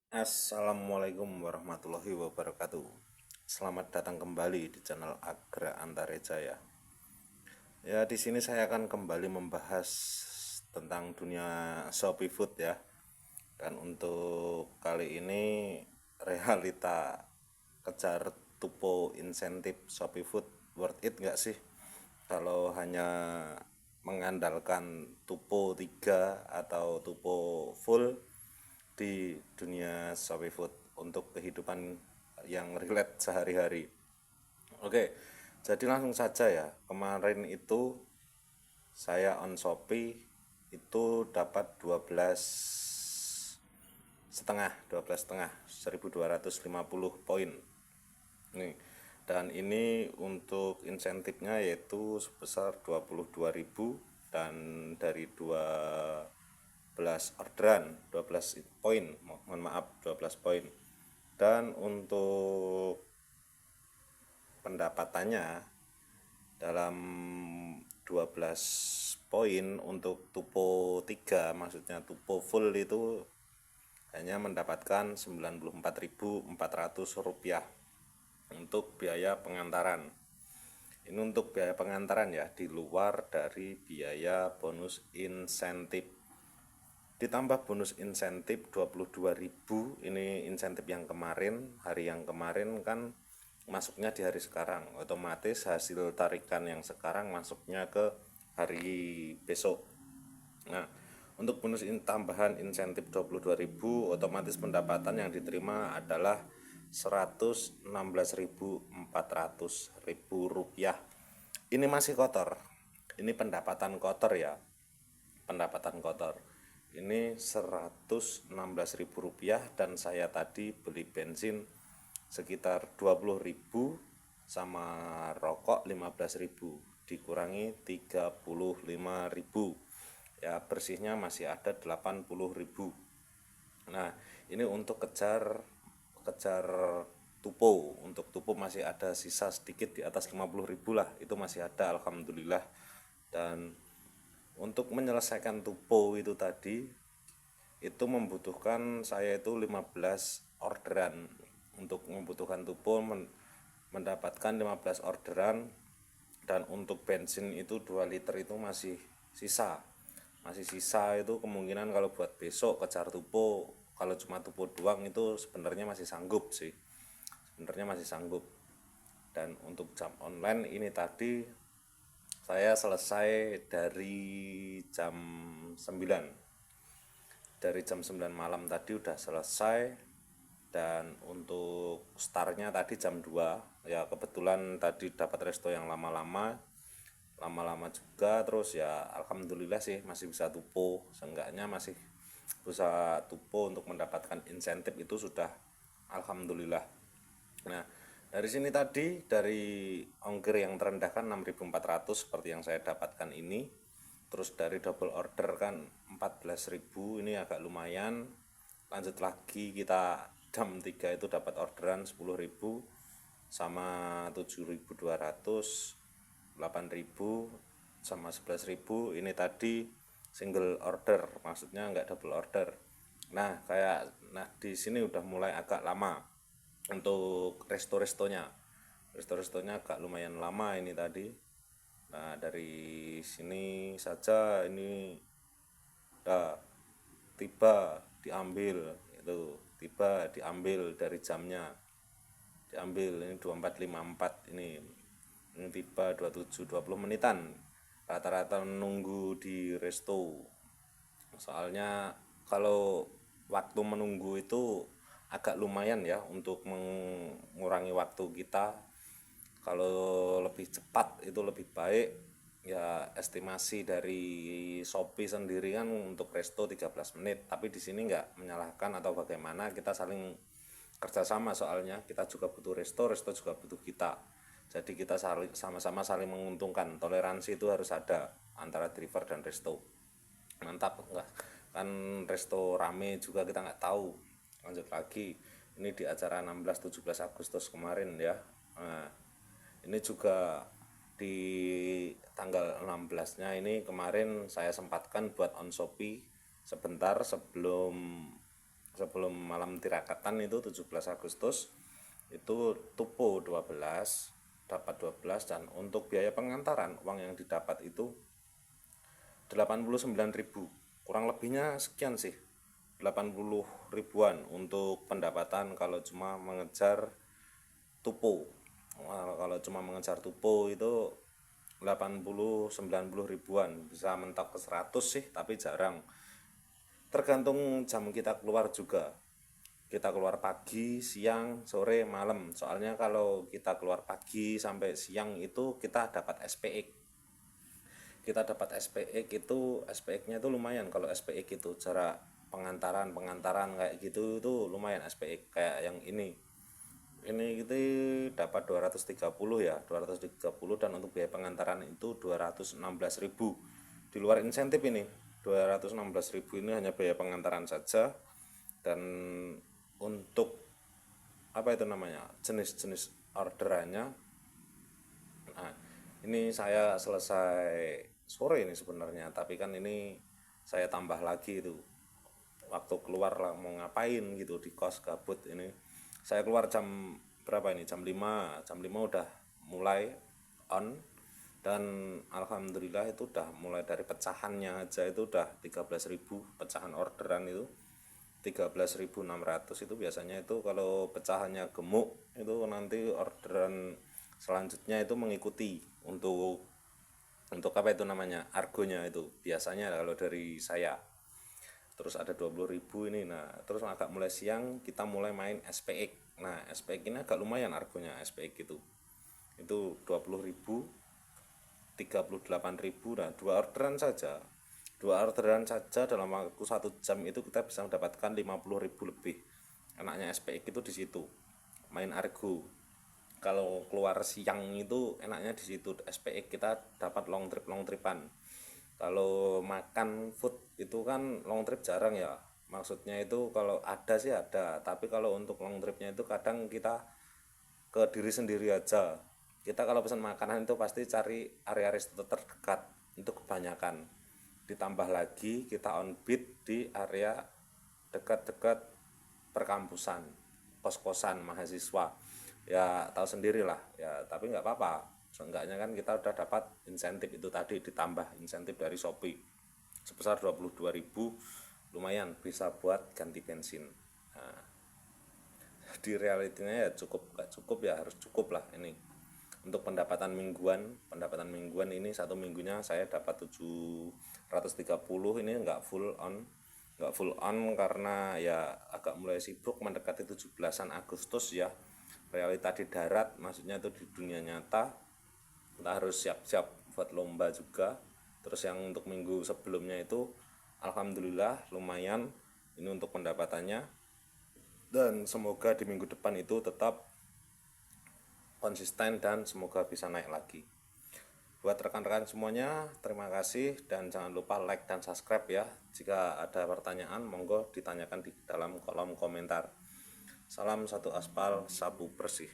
Assalamualaikum warahmatullahi wabarakatuh. Selamat datang kembali di channel Agra Antareja ya. Ya, di sini saya akan kembali membahas tentang dunia Shopee Food ya. Dan untuk kali ini realita kejar tupo insentif Shopee Food worth it nggak sih? Kalau hanya mengandalkan tupo 3 atau tupo full di dunia Shopee Food untuk kehidupan yang relate sehari-hari. Oke, jadi langsung saja ya. Kemarin itu saya on Shopee itu dapat 12,5 1250 poin nih. Dan ini untuk insentifnya yaitu sebesar 22.000 dan dari 12 orderan 12 poin, mohon maaf 12 poin. Dan untuk pendapatannya dalam 12 poin untuk tupo 3, maksudnya tupo full itu hanya mendapatkan 94.400 rupiah untuk biaya pengantaran. Ini untuk biaya pengantaran ya, di luar dari biaya bonus insentif. Ditambah bonus insentif 22.000, ini insentif yang kemarin, hari yang kemarin kan masuknya di hari sekarang, otomatis hasil tarikan yang sekarang masuknya ke hari besok. Nah, untuk bonus tambahan insentif 22.000, otomatis pendapatan yang diterima adalah 116.400 ribu rupiah. Ini masih kotor, ini pendapatan kotor ya, pendapatan kotor. Ini 116.000 rupiah dan saya tadi beli bensin sekitar 20.000 sama rokok 15.000, dikurangi 35.000 ya, bersihnya masih ada 80.000. Nah, ini untuk kejar kejar tupo. Untuk tupo masih ada sisa sedikit di atas 50.000 lah, itu masih ada, alhamdulillah. Dan untuk menyelesaikan tupo itu tadi itu membutuhkan saya itu 15 orderan. Untuk membutuhkan tupo mendapatkan 15 orderan, dan untuk bensin itu 2 liter itu masih sisa. Itu kemungkinan kalau buat besok kejar tupo, kalau cuma tupo doang itu sebenarnya masih sanggup sih, sebenarnya masih sanggup. Dan untuk jam online ini tadi saya selesai dari jam 9, dari jam 9 malam tadi udah selesai. Dan untuk startnya tadi jam 2 ya, kebetulan tadi dapat resto yang lama-lama juga. Terus ya alhamdulillah sih masih bisa tupo, seenggaknya masih bisa tupo untuk mendapatkan insentif, itu sudah alhamdulillah. Nah, dari sini tadi dari ongkir yang terendah kan 6.400 seperti yang saya dapatkan ini. Terus dari double order kan 14.000, ini agak lumayan. Lanjut lagi kita jam 3 itu dapat orderan 10.000 sama 7.200, 8.000 sama 11.000. Ini tadi single order, maksudnya nggak double order. Nah, di sini udah mulai agak lama untuk resto-restonya agak lumayan lama ini tadi. Nah, dari sini saja ini udah tiba diambil, itu tiba diambil dari jamnya, diambil ini 24.54, ini tiba 27.20 menitan rata-rata menunggu di resto. Soalnya kalau waktu menunggu itu agak lumayan ya untuk mengurangi waktu kita. Kalau lebih cepat itu lebih baik ya. Estimasi dari Shopee sendiri kan untuk resto 13 menit, tapi di sini nggak menyalahkan atau bagaimana, kita saling kerjasama, soalnya kita juga butuh resto, resto juga butuh kita. Jadi kita sama-sama saling menguntungkan, toleransi itu harus ada antara driver dan resto. Mantap enggak kan, resto rame juga kita nggak tahu. Lanjut lagi, ini di acara 16-17 Agustus kemarin ya. Nah, ini juga di tanggal 16-nya ini kemarin saya sempatkan buat on Shopee sebentar sebelum sebelum malam tirakatan itu 17 Agustus itu tupo 12 dapat 12, dan untuk biaya pengantaran uang yang didapat itu 89.000, kurang lebihnya sekian sih, 80 ribuan untuk pendapatan kalau cuma mengejar tupo. Kalau cuma mengejar tupo itu 80-90 ribuan, bisa mentok ke 100 sih, tapi jarang. Tergantung jam kita keluar juga. Kita keluar pagi, siang, sore, malam. Soalnya kalau kita keluar pagi sampai siang itu kita dapat SPX. Kita dapat SPX itu, SPX-nya itu lumayan. Kalau SPX itu jarak pengantaran kayak gitu itu lumayan SPX. Kayak yang ini kita dapat 230 ya, 230, dan untuk biaya pengantaran itu 216.000 di luar insentif. Ini 216.000 ini hanya biaya pengantaran saja. Dan untuk apa itu namanya, jenis-jenis orderannya, nah ini saya selesai sore ini sebenarnya, tapi kan ini saya tambah lagi itu waktu keluar lah, mau ngapain gitu di kos gabut ini. Saya keluar jam berapa ini, jam 5 udah mulai on, dan alhamdulillah itu udah mulai dari pecahannya aja itu udah 13.000 pecahan orderan itu, 13.600 itu biasanya. Itu kalau pecahannya gemuk itu nanti orderan selanjutnya itu mengikuti untuk apa itu namanya, argonya itu biasanya kalau dari saya. Terus ada 20.000 ini. Nah terus agak mulai siang kita mulai main SPX. Nah SPX ini agak lumayan argonya. SPX itu 20.000, 38.000. Nah dua orderan saja dalam waktu 1 jam itu kita bisa mendapatkan 50.000 lebih. Enaknya SPX itu di situ, main argo. Kalau keluar siang itu enaknya di situ, SPX kita dapat long tripan. Kalau makan food itu kan long trip jarang ya, maksudnya itu kalau ada sih ada, tapi kalau untuk long tripnya itu kadang kita ke diri sendiri aja. Kita kalau pesan makanan itu pasti cari area-area terdekat, itu kebanyakan. Ditambah lagi kita on beat di area dekat-dekat perkampusan, kos-kosan mahasiswa, ya tahu sendirilah ya, tapi nggak apa-apa. Seenggaknya kan kita udah dapat insentif itu tadi, ditambah insentif dari Shopee sebesar 22.000, lumayan bisa buat ganti bensin. Nah, di realitinya ya cukup, gak cukup ya harus cukup lah ini. Untuk pendapatan mingguan ini satu minggunya saya dapat 730. Ini nggak full on karena ya agak mulai sibuk mendekati 17-an Agustus ya. Realita di darat, maksudnya itu di dunia nyata, kita harus siap-siap buat lomba juga. Terus yang untuk minggu sebelumnya itu alhamdulillah lumayan ini untuk pendapatannya, dan semoga di minggu depan itu tetap konsisten dan semoga bisa naik lagi. Buat rekan-rekan semuanya, terima kasih, dan jangan lupa like dan subscribe ya. Jika ada pertanyaan monggo ditanyakan di dalam kolom komentar. Salam satu aspal, sabu bersih.